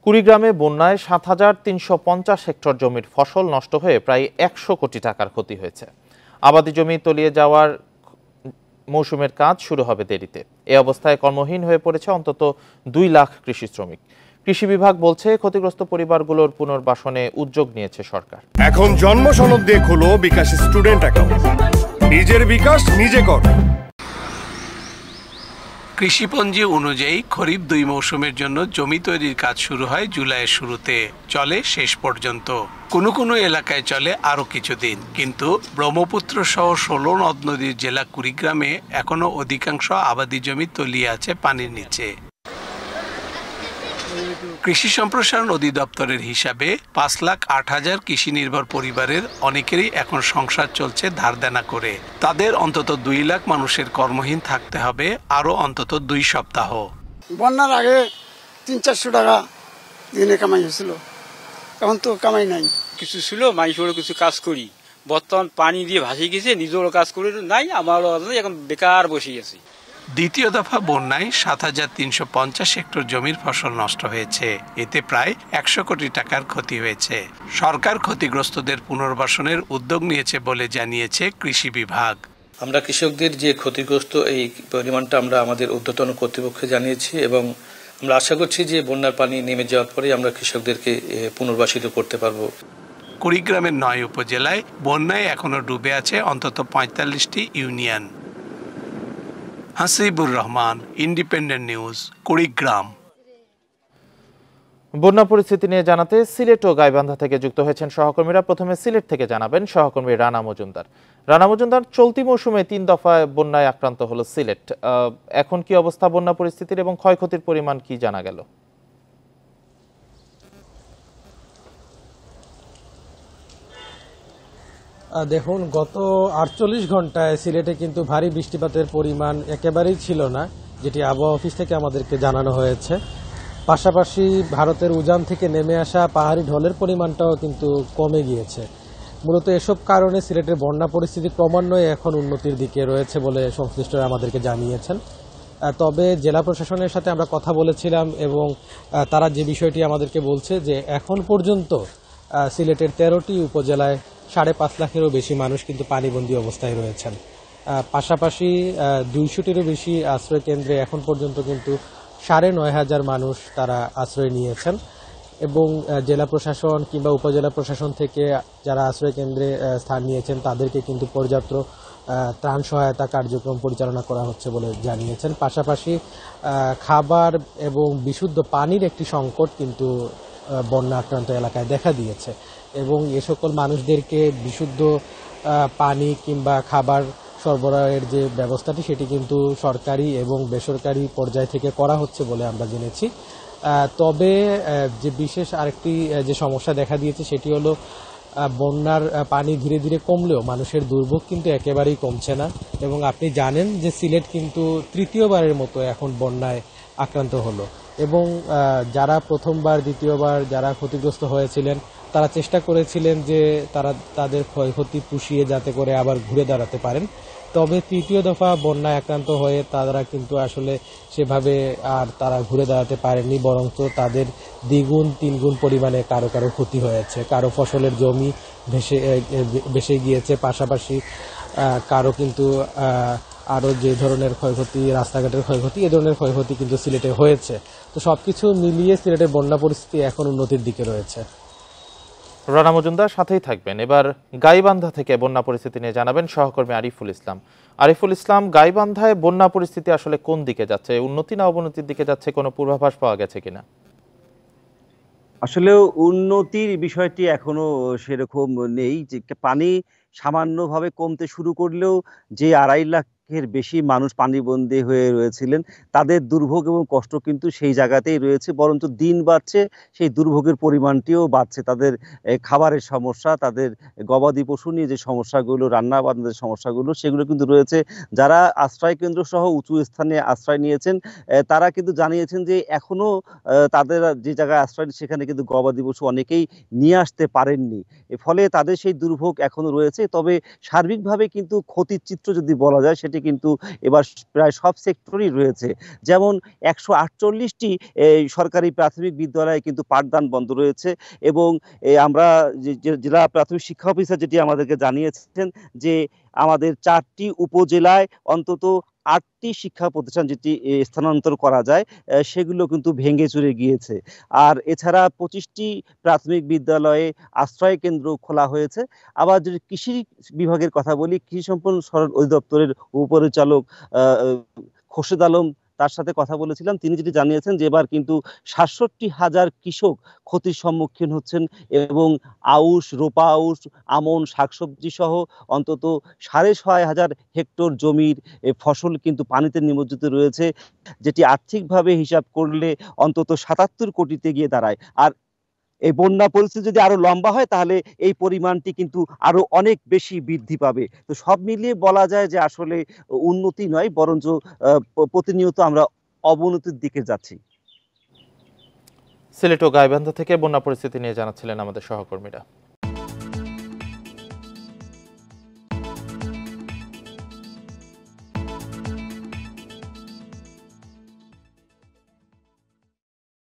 কুড়িগ্রামে বন্যায় ৭,৩৫০ হেক্টর জমির ফসল নষ্ট হয়ে প্রায় ১০০ কোটি টাকার ক্ষতি হয়েছে। আবাদি জমি তলিয়ে যাওয়ার মৌসুমের কাজ শুরু হবে দেরিতে। এ অবস্থায় কর্মহীন হয়ে পড়েছে অন্তত ২ লাখ কৃষি শ্রমিক। কৃষি বিভাগ বলছে, ক্ষতিগ্রস্ত পরিবারগুলোর পুনর্বাসনে উদ্যোগ নিয়েছে সরকার। এখন জন্ম সনদ দিয়ে খোলো বিকাশ স্টুডেন্ট অ্যাকাউন্ট। নিজের বিকাশ নিজে কর। কৃষিপঞ্জি অনুযায়ী খরিফ ২ মৌসুমের জন্য জমি তৈরির কাজ শুরু হয় জুলাইয়ের শুরুতে, চলে শেষ পর্যন্ত। কোনো কোনো এলাকায় চলে আরও কিছুদিন। কিন্তু ব্রহ্মপুত্র সহ ১৬ নদ নদীর জেলা কুড়িগ্রামে এখনো অধিকাংশ আবাদি জমি তলিয়ে আছে পানির নিচে। কৃষি সম্প্রসারণ অধিদপ্তরের হিসাবে ৫,০৮,০০০ কৃষি নির্ভর পরিবারের অনেকেরই এখন সংসার চলছে ধার দেনা করে। তাদের অন্তত ২ লাখ মানুষের কর্মহীন থাকতে হবে আরো অন্তত ২ সপ্তাহ। বন্যার আগে ৩00-৪০০ টাকা দিনে কামাই হয়েছিল, এখন তো কামাই নাই। কিছু ছিল মাইসেরও কিছু কাজ করি, বর্তমান পানি দিয়ে ভাসিয়ে গেছে, নিজেরও কাজ করে নাই, আমারও এখন বেকার বসে গেছি। দ্বিতীয় দফা বন্যায় ৭,৩৫০ হেক্টর জমির ফসল নষ্ট হয়েছে। এতে প্রায় ১০০ কোটি টাকার ক্ষতি হয়েছে। সরকার ক্ষতিগ্রস্তদের পুনর্বাসনের উদ্যোগ নিয়েছে বলে জানিয়েছে কৃষি বিভাগ। আমরা কৃষকদের যে ক্ষতিগ্রস্ত এই পরিমাণটা আমরা আমাদের ঊর্ধ্বতন কর্তৃপক্ষকে জানিয়েছি এবং আমরা আশা করছি যে বন্যার পানি নেমে যাওয়ার পরে আমরা কৃষকদেরকে পুনর্বাসিত করতে পারবো। কুড়িগ্রামের ৯ উপজেলায় বন্যায় এখনো ডুবে আছে অন্তত ৪৫টি union. Hasibur Rahman, independent news, Kurigram. বন্যা পরিস্থিতি নিয়ে জানাতে সিলেট ও গাইবান্ধা থেকে যুক্ত হয়েছেন সহকর্মীরা। প্রথমে সিলেট থেকে জানাবেন সহকর্মী রানা মজুমদার। রানা মজুমদার, চলতি মৌসুমে ৩ দফায় বন্যায় আক্রান্ত হলো সিলেট। এখন কি অবস্থা বন্যা পরিস্থিতির এবং ক্ষয়ক্ষতির পরিমাণ কি জানা গেল? দেখুন, গত ৪৮ ঘন্টায় সিলেটে কিন্তু ভারী বৃষ্টিপাতের পরিমাণ একেবারেই ছিল না, যেটি আবহাওয়া অফিস থেকে আমাদেরকে জানানো হয়েছে। পাশাপাশি ভারতের উজান থেকে নেমে আসা পাহাড়ি ঢলের পরিমাণটাও কিন্তু কমে গিয়েছে। মূলত এসব কারণে সিলেটের বন্যা পরিস্থিতি ক্রমান্বয়ে এখন উন্নতির দিকে রয়েছে বলে সংশ্লিষ্টরা আমাদেরকে জানিয়েছেন। তবে জেলা প্রশাসনের সাথে আমরা কথা বলেছিলাম এবং তারা যে বিষয়টি আমাদেরকে বলছে যে এখন পর্যন্ত সিলেটের ১৩টি উপজেলায় ৫.৫ লাখেরও বেশি মানুষ কিন্তু পানিবন্দী অবস্থায় রয়েছেন। পাশাপাশি ২০০টিরও বেশি আশ্রয় কেন্দ্রে এখন পর্যন্ত কিন্তু ৯,৫০০ মানুষ তারা আশ্রয় নিয়েছেন এবং জেলা প্রশাসন কিংবা উপজেলা প্রশাসন থেকে যারা আশ্রয় কেন্দ্রে স্থান নিয়েছেন তাদেরকে কিন্তু পর্যাপ্ত ত্রাণ সহায়তা কার্যক্রম পরিচালনা করা হচ্ছে বলে জানিয়েছেন। পাশাপাশি খাবার এবং বিশুদ্ধ পানির একটি সংকট কিন্তু বন্যা আক্রান্ত এলাকায় দেখা দিয়েছে এবং এ সকল মানুষদেরকে বিশুদ্ধ পানি কিংবা খাবার সরবরাহের যে ব্যবস্থাটি সেটি কিন্তু সরকারি এবং বেসরকারি পর্যায় থেকে করা হচ্ছে বলে আমরা জেনেছি। তবে যে বিশেষ আরেকটি যে সমস্যা দেখা দিয়েছে সেটি হলো বন্যার পানি ধীরে ধীরে কমলেও মানুষের দুর্ভোগ কিন্তু একেবারেই কমছে না এবং আপনি জানেন যে সিলেট কিন্তু তৃতীয়বারের মতো এখন বন্যায় আক্রান্ত হলো এবং যারা প্রথমবার দ্বিতীয়বার যারা ক্ষতিগ্রস্ত হয়েছিলেন তারা চেষ্টা করেছিলেন যে তারা তাদের ক্ষয়ক্ষতি পুষিয়ে যাতে করে আবার ঘুরে দাঁড়াতে পারেন। তবে তৃতীয় দফা বন্যায় আক্রান্ত হয়ে তারা কিন্তু আসলে সেভাবে আর তারা ঘুরে দাঁড়াতে পারেননি, বরঞ্চ তাদের দ্বিগুণ তিনগুণ পরিমাণে কারো কারো ক্ষতি হয়েছে। কারো ফসলের জমি ভেসে গিয়েছে, পাশাপাশি কারো কিন্তু আরও যে ধরনের ক্ষয়ক্ষতি, রাস্তাঘাটের ক্ষয়ক্ষতি, এ ধরনের ক্ষয়ক্ষতি কিন্তু সিলেটে হয়েছে। তো সবকিছু মিলিয়ে সিলেটের বন্যা পরিস্থিতি এখন উন্নতির দিকে রয়েছে। রানা মজুমদার সাথেই থাকবেন। এবার গাইবান্ধা থেকে বন্যা পরিস্থিতি নিয়ে জানাবেন সহকর্মী আরিফুল ইসলাম। আরিফুল ইসলাম, গাইবান্ধায় বন্যা পরিস্থিতি আসলে কোন দিকে যাচ্ছে? উন্নতি না অবনতির দিকে যাচ্ছে? কোনো পূর্বাভাস পাওয়া গেছে কিনা? আসলে উন্নতির বিষয়টি এখনো সেরকম নেই। যে পানি সামান্যভাবে কমতে শুরু করলেও যে ২.৫ লাখের বেশি মানুষ পানিবন্দী হয়ে রয়েছিলেন তাদের দুর্ভোগ এবং কষ্ট কিন্তু সেই জায়গাতেই রয়েছে, বরঞ্চ দিন বাড়ছে সেই দুর্ভোগের পরিমাণটিও বাড়ছে। তাদের খাবারের সমস্যা, তাদের গবাদি পশু নিয়ে যে সমস্যাগুলো, রান্না বান্নার সমস্যাগুলো সেগুলো কিন্তু রয়েছে। যারা আশ্রয় কেন্দ্র সহ উঁচু স্থানে আশ্রয় নিয়েছেন তারা কিন্তু জানিয়েছেন যে এখনো তাদের যে জায়গায় আশ্রয় সেখানে কিন্তু গবাদি পশু অনেকেই নিয়ে আসতে পারেননি। ফলে তাদের সেই দুর্ভোগ এখনো রয়েছে। তবে সার্বিকভাবে কিন্তু ক্ষতির চিত্র যদি বলা যায় সেটি সেটি কিন্তু এবার প্রায় সব সেক্টরেই রয়েছে। যেমন 148টি সরকারি প্রাথমিক বিদ্যালয়ে কিন্তু পাঠদান বন্ধ রয়েছে এবং আমরা জেলা প্রাথমিক শিক্ষা অফিসার যেটি আমাদেরকে জানিয়েছেন যে আমাদের 4টি উপজেলায় অন্তত 8টি শিক্ষা প্রতিষ্ঠান যেটি স্থানান্তর করা যায় সেগুলো কিন্তু ভেঙে চুরে গিয়েছে। আর এছাড়া 25টি প্রাথমিক বিদ্যালয়ে আশ্রয় কেন্দ্র খোলা হয়েছে। আবার যদি কৃষি বিভাগের কথা বলি, কৃষি সম্পন্ন অধিদপ্তরের উপপরিচালক খোরশেদ আলম, তার সাথে কথা বলেছিলাম। তিনি যেটি জানিয়েছেন যে এবার কিন্তু 67,000 কৃষক ক্ষতির সম্মুখীন হচ্ছেন এবং আউশ, রোপা আউশ, আমন, শাকসবজি সহ অন্তত 6,500 হেক্টর জমির ফসল কিন্তু পানিতে নিমজ্জিত রয়েছে, যেটি আর্থিকভাবে হিসাব করলে অন্তত 77 কোটিতে গিয়ে দাঁড়ায়। আর এই বন্যা পরিস্থিতি যদি আরো লম্বা হয় তাহলে এই পরিমাণটি কিন্তু আরো অনেক বেশি বৃদ্ধি পাবে। তো সব মিলিয়ে বলা যায় যে আসলে উন্নতি নয়, বরঞ্চ প্রতিনিয়ত আমরা অবনতির দিকে যাচ্ছি। সিলেট ও গাইবান্ধা থেকে বন্যা পরিস্থিতি নিয়ে জানাচ্ছিলেন আমাদের সহকর্মীরা।